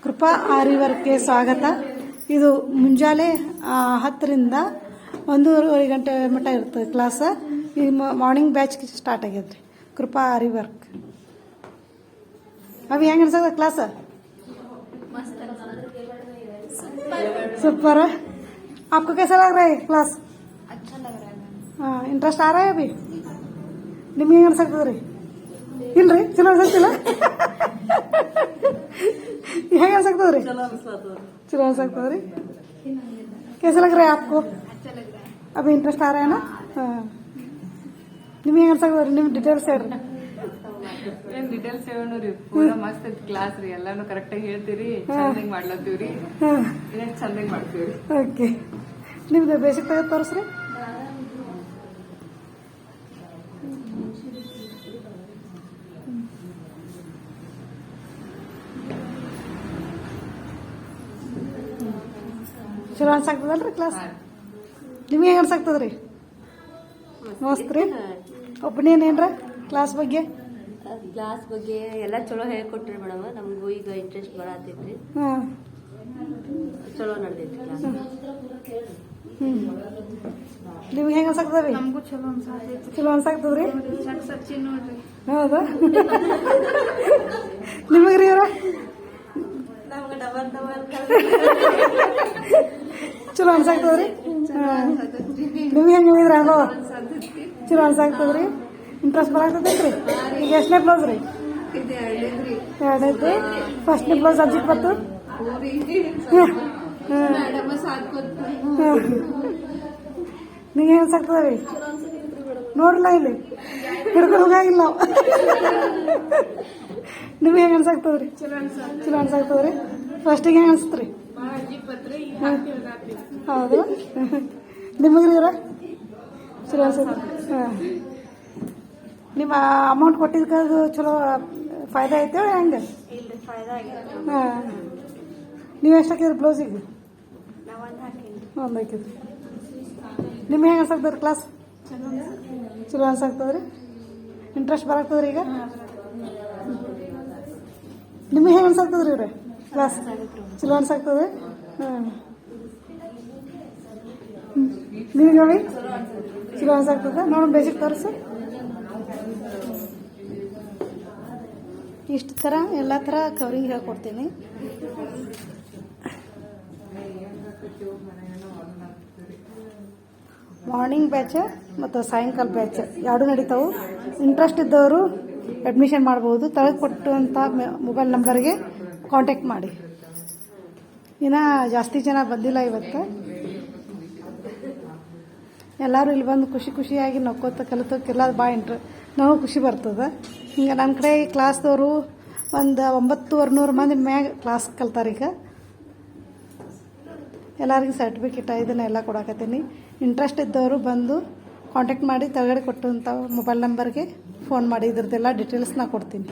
ಕೃಪಾ ಆರಿ ವರ್ಕ್ಗೆ ಸ್ವಾಗತ. ಇದು ಮುಂಜಾನೆ 10ರಿಂದ 1:30 ಗಂಟೆ ಮಟ್ಟ ಇರ್ತದೆ ಕ್ಲಾಸ್. ಈ ಮಾರ್ನಿಂಗ್ ಬ್ಯಾಚ್ ಸ್ಟಾರ್ಟ್ ಆಗ್ಯದ್ರಿ ಕೃಪಾ ಆರಿ ವರ್ಕ್. ಅವಿ ಹೆಂಗೆ ಅನ್ಸದ ಕ್ಲಾಸ್? सुपर है। आपको कैसा लग रहा है क्लास? अच्छा लग रहा है। हाँ, इंटरेस्ट आ रहा है अभी? निम्गे हेंग अನ್ಸಕ್ತದ್ರಿ? ಇಲ್ರಿ ಚಲೋ ಅನ್ಸಕ್ತಿಲ್ಲ? ಹೆಂಗೆ ಅನ್ಸಕ್ತದ್ರಿ? ಚಲೋ ಅನ್ಸಕ್ತದ್ರಿ. कैसा लग रहा है आपको? अच्छा लग रहा है। अभी इंटरेस्ट आ रहा है ना? हाँ. ನಿಮ್ಗೆ ಹೆಂಗೆ ಅನ್ಸಕ್ತದ್ರಿ? ನಿಮ್ಮ ಡೀಟೇಲ್ಸ್ ಹೇಳ್ರಿ. ಏನ್ ಡೀಟೇಲ್ಸ್ ಹೇಳೋಣ್ರಿ, ಪೂರಾ ಮಸ್ತ್ ಐತಿ ಕ್ಲಾಸ್ ರೀ. ಎಲ್ಲಾನು ಕರೆಕ್ಟ್ ಆಗಿ ಹೇಳ್ತೀರಿ, ಚಂದಾಗಿ ಮಾಡ್ಲತ್ತೀವ್ರಿ, ಇನ್ನಷ್ಟು ಚಂದಾಗಿ ಮಾಡ್ತೀವ್ರಿ. ಓಕೆ, ನಿಮ್ದು ಬೇಸಿಕ್ ತೆಗೆದು ತೋರಿಸ್ರಿ. ಚಲೋ ಅನ್ಸಾಕ್ತದಲ್ರಿ ಕ್ಲಾಸ್? ನಿಮ್ಗೆ ಹೆಂಗೆ ಅನ್ಸಾಕ್ತದ್ರಿ? ಮಸ್ತ್ ರೀ. ಒಪಿನಿಯನ್ ಏನ್ರ ಕ್ಲಾಸ್ ಬಗ್ಗೆ? ಕ್ಲಾಸ್ ಬಗ್ಗೆ ಎಲ್ಲ ಚಲೋ ಹೇಳ್ಕೊಟ್ರಿ ಮೇಡಮ್. ನಮಗೂ ಈಗ ಇಂಟ್ರೆಸ್ಟ್ ಬರತೈತ್ರಿ. ಚಲೋ ನಡೆದೈತಿ ಕ್ಲಾಸ್. ನಿಮ್ಗೆ ಹೆಂಗೆ ಅನ್ಸಾಕ್ತದ್ರಿ? ನಮಗೂ ಚಲೋ ಅನ್ಸಾತೈತಿ. ಚಲೋ ಅನ್ಸಾಕ್ತದ್ರಿ? ಸಚ್ಚಿ ನೋಡ್ರಿ. ಹೌದಾ? ನಿಮಗ್ರಿ ಇವ್ರ ನಮ್ಗೆ ಡಬಲ್ ಚಲೋ ಅನ್ಸಾಕ್ತದ್ರಿ? ನಿಮ್ಗೆ ಹೆಂಗೆ ಹೇಳಿದ್ರಿ ಅನುಭವ? ಚಲೋ ಅನ್ಸಾಕ್ತದ್ರಿ? ಇಂಟ್ರೆಸ್ಟ್ ಬರಾಕ್ತೈತ್ರಿ? ಈಗ ಎಷ್ಟನೇ ಬ್ಲೌಸ್ ರೀ? ಎರಡೈತಿ. ಫಸ್ಟ್ನೇ ಬ್ಲೌಸ್ ಅರ್ಜಿಟ್ ಬತ್ತು. ನಿಮ್ಗೆ ಹೆಂಗೆ ಅನ್ಸಾಕ್ತದ್ರಿ? ನೋಡ್ರಲ್ಲ ಇಲ್ಲಿ ಹಿಡ್ಕೊಂಡು ಹೋಗಾಗಿಲ್ಲ ನಾವು. ನಿಮ್ಗೆ ಹೆಂಗೆ ಅನ್ಸಾಕ್ತದ್ರಿ? ಚಲೋ ಅನ್ಸಾಕ್ತದ್ರಿ. ಫಸ್ಟಿಗೆ ಹೆಂಗೆ ಅನ್ಸತ್ರಿ? ಹೌದು. ನಿಮಗ್ರಿ ಇವ್ರ ಚಲೋ ಅನ್ಸತ್ರಿ? ಹಾಂ. ನಿಮ್ಮ ಅಮೌಂಟ್ ಕೊಟ್ಟಿದ್ದಕ್ಕೆ ಚಲೋ ಫಾಯ್ದಾ ಐತೆ ಹೆಂಗೆ? ಇಲ್ರಿ, ಫಾಯ್ದಾ ಆಗೈತಿ. ಹಾಂ. ನೀವು ಎಷ್ಟು ಹಾಕಿದ್ರಿ ಬ್ಲೌಸಿಗೆ? ನಾವು ಒಂದು ಹಾಕಿದ್ರಿ. ಒಂದು ಹಾಕಿದ್ರಿ. ನಿಮ್ಗೆ ಹೆಂಗೆ ಅನ್ಸಾಕ್ತದ್ರಿ ಕ್ಲಾಸ್? ಚಲೋ ಅನ್ಸಾಕ್ತದ್ರಿ? ಇಂಟ್ರೆಸ್ಟ್ ಬರಾಕ್ತದ್ರಿ ಈಗ? ನಿಮ್ಗೆ ಹೆಂಗೆ ಅನ್ಸಾಕ್ತದ್ರಿ ಇವ್ರೆ ಕ್ಲಾಸ್? ಚಲೋ ಅನ್ಸಾಕ್ತದ್ರಿ? ಹಾಂ. ನಿಮ್ಗೆ ಅವಿ ಚಲೋ ಅನ್ಸಾಕ್ತದ? ನೋಡೋಣ ಬೇಸಿಕ್ ತೋರಿಸು. ಇಷ್ಟು ಥರ ಎಲ್ಲ ಥರ ಕವರಿಂಗ್ ಹೇಳ್ಕೊಡ್ತೀನಿ. ಮಾರ್ನಿಂಗ್ ಬ್ಯಾಚ್ ಮತ್ತು ಸಾಯಂಕಾಲ ಬ್ಯಾಚ್ ಎರಡೂ ನಡೀತಾವೆ. ಇಂಟ್ರೆಸ್ಟ್ ಇದ್ದವರು ಅಡ್ಮಿಷನ್ ಮಾಡ್ಬೋದು. ತೆಗೆದು ಕೊಟ್ಟಂಥ ಮೊಬೈಲ್ ನಂಬರ್ಗೆ ಕಾಂಟ್ಯಾಕ್ಟ್ ಮಾಡಿ. ಇನ್ನು ಜಾಸ್ತಿ ಜನ ಬಂದಿಲ್ಲ ಇವತ್ತು. ಎಲ್ಲರೂ ಇಲ್ಲಿ ಬಂದು ಖುಷಿಯಾಗಿ ನಕ್ಕೋತ ಕಲಿತೋಕ್ಕೆಲ್ಲ ಭಾಳ ನಾವು ಖುಷಿ ಬರ್ತದೆ. ಹಿಂಗೆ ನನ್ನ ಕಡೆ ಕ್ಲಾಸ್ದವರು ಒಂದು 900 ಮಂದಿ ಮ್ಯಾಗ ಕ್ಲಾಸ್ ಕಲ್ತಾರೆ. ಈಗ ಎಲ್ಲರಿಗೂ ಸರ್ಟಿಫಿಕೇಟ್ ಇದನ್ನೆಲ್ಲ ಕೊಡಾಕತ್ತೀನಿ. ಇಂಟ್ರೆಸ್ಟ್ ಇದ್ದವರು ಬಂದು ಕಾಂಟ್ಯಾಕ್ಟ್ ಮಾಡಿ ತೆಗಡೆ ಕೊಟ್ಟಂಥ ಮೊಬೈಲ್ ನಂಬರ್ಗೆ ಫೋನ್ ಮಾಡಿ ಇದ್ರದ್ದೆಲ್ಲ ಡೀಟೇಲ್ಸ್ನ ಕೊಡ್ತೀನಿ.